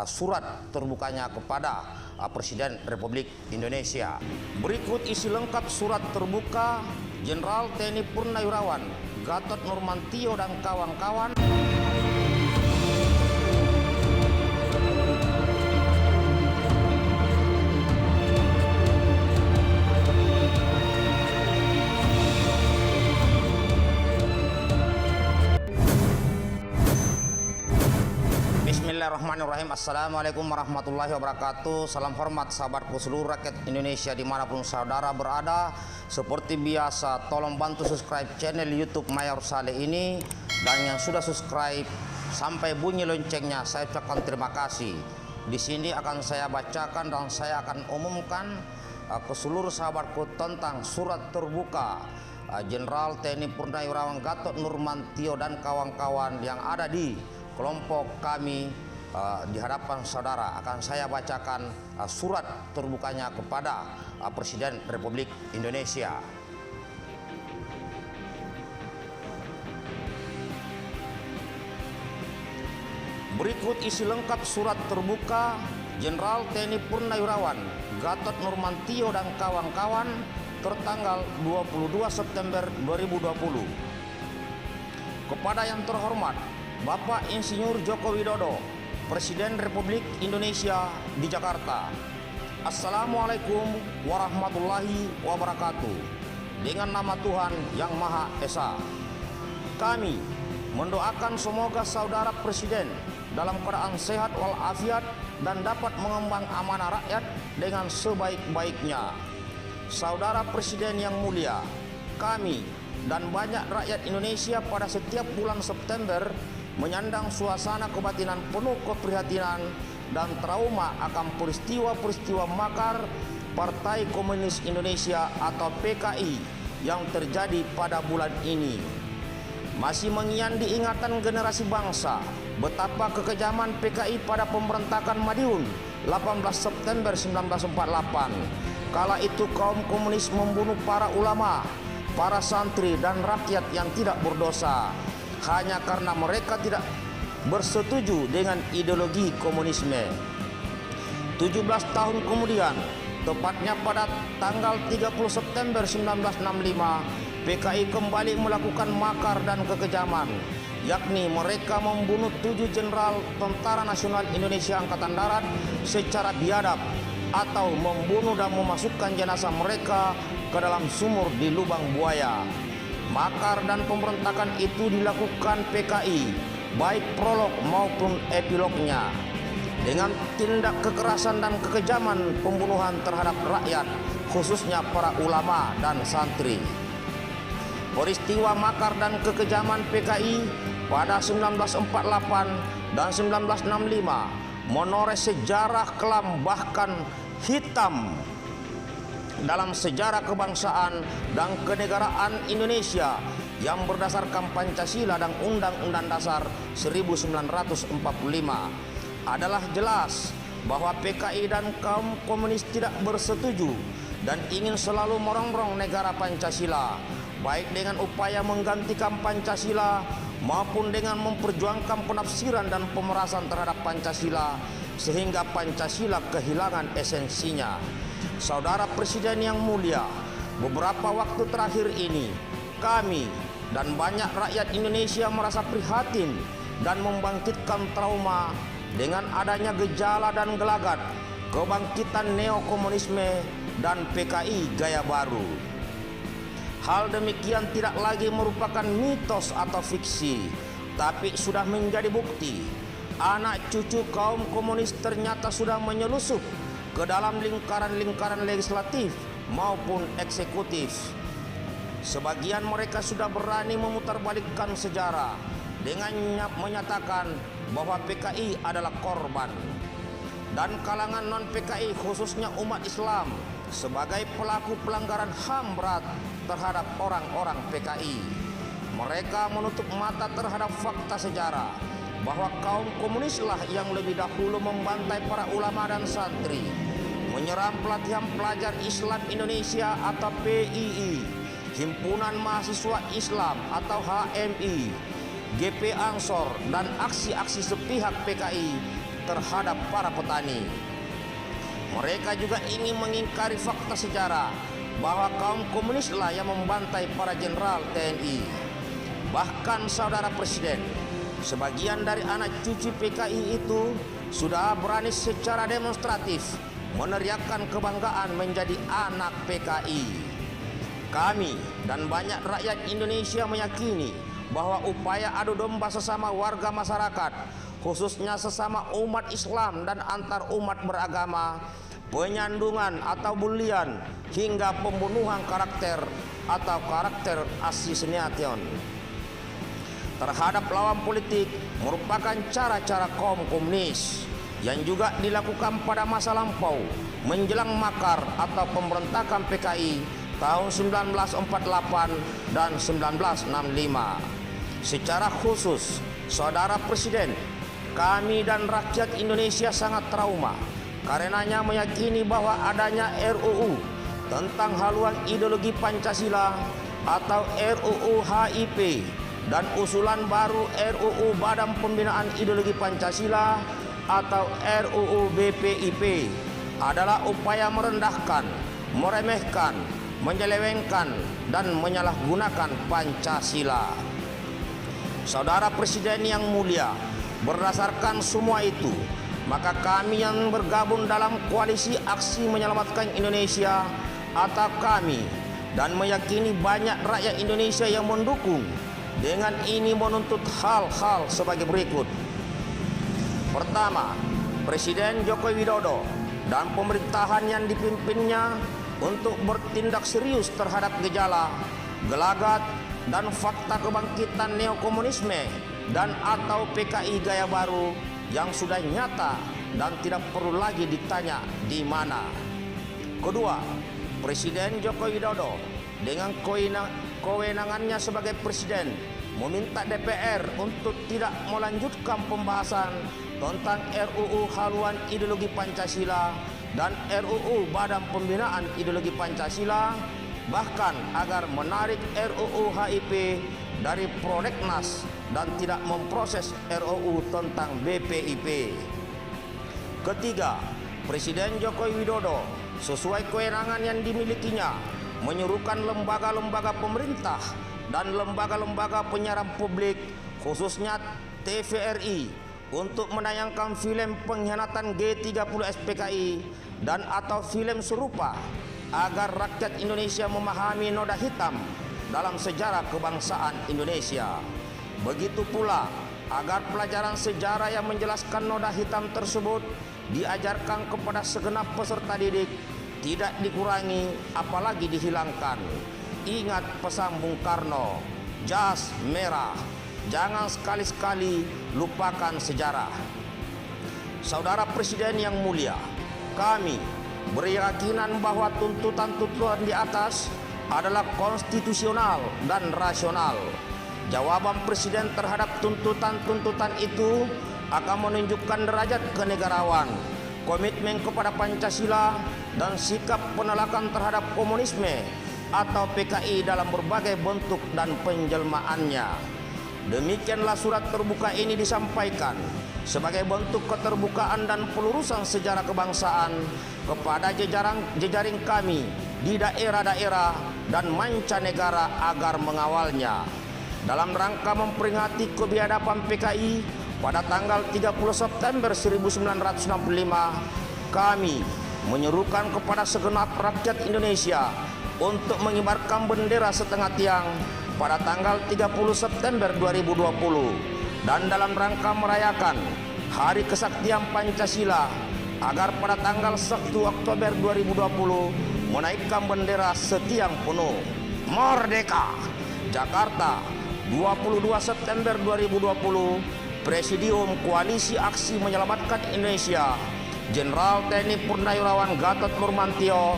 surat terbukanya kepada Presiden Republik Indonesia. Berikut isi lengkap surat terbuka Jenderal TNI Purnawirawan Gatot Nurmantio dan kawan-kawan. Bismillahirrahmanirrahim. Assalamualaikum warahmatullahi wabarakatuh. Salam hormat sahabatku seluruh rakyat Indonesia dimanapun saudara berada. Seperti biasa, tolong bantu subscribe channel YouTube Mayor Saleh ini, dan yang sudah subscribe sampai bunyi loncengnya saya ucapkan terima kasih. Di sini akan saya bacakan dan saya akan umumkan ke seluruh sahabatku tentang surat terbuka Jenderal TNI Purnawirawan Gatot Nurmantio dan kawan-kawan yang ada di kelompok kami. Di hadapan saudara akan saya bacakan surat terbukanya kepada Presiden Republik Indonesia. Berikut isi lengkap surat terbuka Jenderal TNI Purnawirawan Gatot Nurmantio dan kawan-kawan tertanggal 22 September 2020. Kepada yang terhormat Bapak Insinyur Joko Widodo, Presiden Republik Indonesia di Jakarta. Assalamualaikum warahmatullahi wabarakatuh. Dengan nama Tuhan Yang Maha Esa, kami mendoakan semoga saudara Presiden dalam keadaan sehat walafiat dan dapat mengemban amanah rakyat dengan sebaik-baiknya. Saudara Presiden yang mulia, kami dan banyak rakyat Indonesia pada setiap bulan September menyandang suasana kebatinan penuh keprihatinan dan trauma akan peristiwa-peristiwa makar Partai Komunis Indonesia atau PKI yang terjadi pada bulan ini. Masih mengiang diingatan generasi bangsa betapa kekejaman PKI pada pemberontakan Madiun 18 September 1948. Kala itu kaum komunis membunuh para ulama, para santri dan rakyat yang tidak berdosa hanya karena mereka tidak bersetuju dengan ideologi komunisme. 17 tahun kemudian, tepatnya pada tanggal 30 September 1965, PKI kembali melakukan makar dan kekejaman, yakni mereka membunuh 7 jenderal Tentara Nasional Indonesia Angkatan Darat secara biadab atau membunuh dan memasukkan jenazah mereka ke dalam sumur di lubang buaya. Makar dan pemberontakan itu dilakukan PKI, baik prolog maupun epilognya, dengan tindak kekerasan dan kekejaman pembunuhan terhadap rakyat, khususnya para ulama dan santri. Peristiwa makar dan kekejaman PKI pada 1948 dan 1965 menoreh sejarah kelam bahkan hitam dalam sejarah kebangsaan dan kenegaraan Indonesia yang berdasarkan Pancasila dan Undang-Undang Dasar 1945. Adalah jelas bahwa PKI dan kaum komunis tidak bersetuju dan ingin selalu merongrong negara Pancasila, baik dengan upaya menggantikan Pancasila maupun dengan memperjuangkan penafsiran dan pemerasan terhadap Pancasila sehingga Pancasila kehilangan esensinya. Saudara Presiden yang mulia, beberapa waktu terakhir ini kami dan banyak rakyat Indonesia merasa prihatin dan membangkitkan trauma dengan adanya gejala dan gelagat kebangkitan neokomunisme dan PKI gaya baru. Hal demikian tidak lagi merupakan mitos atau fiksi, tapi sudah menjadi bukti. Anak cucu kaum komunis ternyata sudah menyelusup ke dalam lingkaran-lingkaran legislatif maupun eksekutif. Sebagian mereka sudah berani memutarbalikkan sejarah dengan menyatakan bahwa PKI adalah korban, dan kalangan non-PKI khususnya umat Islam sebagai pelaku pelanggaran HAM berat terhadap orang-orang PKI. Mereka menutup mata terhadap fakta sejarah bahwa kaum komunislah yang lebih dahulu membantai para ulama dan santri, menyerang pelatihan pelajar Islam Indonesia atau PII, Himpunan Mahasiswa Islam atau HMI, GP Ansor, dan aksi-aksi sepihak PKI terhadap para petani. Mereka juga ingin mengingkari fakta sejarah bahwa kaum komunislah yang membantai para jenderal TNI. Bahkan saudara Presiden, sebagian dari anak cucu PKI itu sudah berani secara demonstratif meneriakkan kebanggaan menjadi anak PKI. Kami dan banyak rakyat Indonesia meyakini bahwa upaya adu domba sesama warga masyarakat, khususnya sesama umat Islam dan antar umat beragama, penyandungan atau bulian hingga pembunuhan karakter atau karakter assassination terhadap lawan politik merupakan cara-cara kaum komunis yang juga dilakukan pada masa lampau menjelang makar atau pemberontakan PKI tahun 1948 dan 1965. Secara khusus, saudara Presiden, kami dan rakyat Indonesia sangat trauma karenanya meyakini bahwa adanya RUU tentang haluan ideologi Pancasila atau RUU HIP dan usulan baru RUU Badan Pembinaan Ideologi Pancasila atau RUU BPIP adalah upaya merendahkan, meremehkan, menyelewengkan, dan menyalahgunakan Pancasila. Saudara Presiden yang mulia, berdasarkan semua itu, maka kami yang bergabung dalam koalisi aksi menyelamatkan Indonesia atau kami dan meyakini banyak rakyat Indonesia yang mendukung dengan ini menuntut hal-hal sebagai berikut. Pertama, Presiden Joko Widodo dan pemerintahan yang dipimpinnya untuk bertindak serius terhadap gejala, gelagat, dan fakta kebangkitan neokomunisme dan atau PKI gaya baru yang sudah nyata dan tidak perlu lagi ditanya di mana. Kedua, Presiden Joko Widodo dengan kewenangannya sebagai Presiden meminta DPR untuk tidak melanjutkan pembahasan tentang RUU haluan ideologi Pancasila dan RUU Badan Pembinaan Ideologi Pancasila, bahkan agar menarik RUU HIP dari Prolegnas dan tidak memproses RUU tentang BPIP. Ketiga, Presiden Joko Widodo sesuai kewenangan yang dimilikinya menyuruhkan lembaga-lembaga pemerintah dan lembaga-lembaga penyiaran publik khususnya TVRI untuk menayangkan film pengkhianatan G30 SPKI dan atau film serupa agar rakyat Indonesia memahami noda hitam dalam sejarah kebangsaan Indonesia. Begitu pula agar pelajaran sejarah yang menjelaskan noda hitam tersebut diajarkan kepada segenap peserta didik, tidak dikurangi apalagi dihilangkan. Ingat pesan Bung Karno, jas merah, jangan sekali-sekali lupakan sejarah. Saudara Presiden yang mulia, kami berkeyakinan bahwa tuntutan-tuntutan di atas adalah konstitusional dan rasional. Jawaban Presiden terhadap tuntutan-tuntutan itu akan menunjukkan derajat kenegarawan, komitmen kepada Pancasila, dan sikap penolakan terhadap komunisme atau PKI dalam berbagai bentuk dan penjelmaannya. Demikianlah surat terbuka ini disampaikan sebagai bentuk keterbukaan dan pelurusan sejarah kebangsaan kepada jejaring kami di daerah-daerah dan mancanegara agar mengawalnya. Dalam rangka memperingati kebiadaban PKI pada tanggal 30 September 1965, kami menyerukan kepada segenap rakyat Indonesia untuk mengibarkan bendera setengah tiang pada tanggal 30 September 2020 dan dalam rangka merayakan Hari Kesaktian Pancasila agar pada tanggal 1 Oktober 2020 menaikkan bendera setiang penuh. Merdeka! Jakarta, 22 September 2020, Presidium Koalisi Aksi Menyelamatkan Indonesia, Jenderal TNI Purnawirawan Gatot Nurmantio,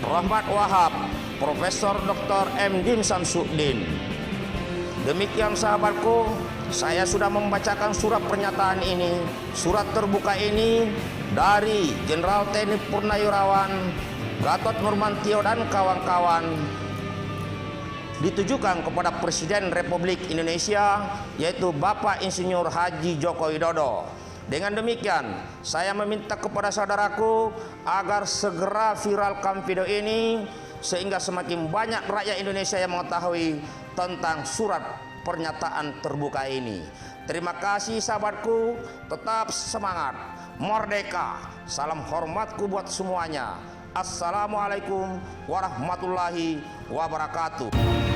Rahmat Wahab, Profesor Dr. M. Dim Samsudin. Demikian sahabatku, saya sudah membacakan surat pernyataan ini, surat terbuka ini dari Jenderal TNI Purnawirawan Gatot Nurmantio dan kawan-kawan, ditujukan kepada Presiden Republik Indonesia yaitu Bapak Insinyur Haji Joko Widodo. Dengan demikian, saya meminta kepada saudaraku agar segera viralkan video ini sehingga semakin banyak rakyat Indonesia yang mengetahui tentang surat pernyataan terbuka ini. Terima kasih sahabatku, tetap semangat, merdeka. Salam hormatku buat semuanya. Assalamualaikum warahmatullahi wabarakatuh.